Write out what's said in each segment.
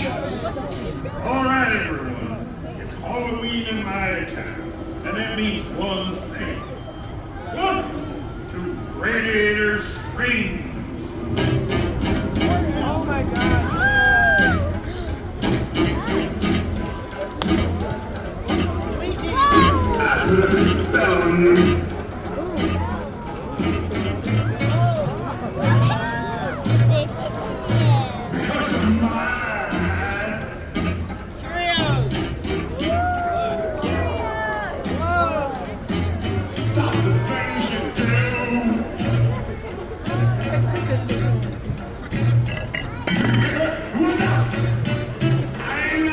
All right, everyone. It's Halloween in my town, and that means one thing. Welcome to Radiator Springs. Oh my God. I put a spell on you. Because of mine. Stop the things you do. What's up? I'm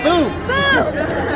Boo!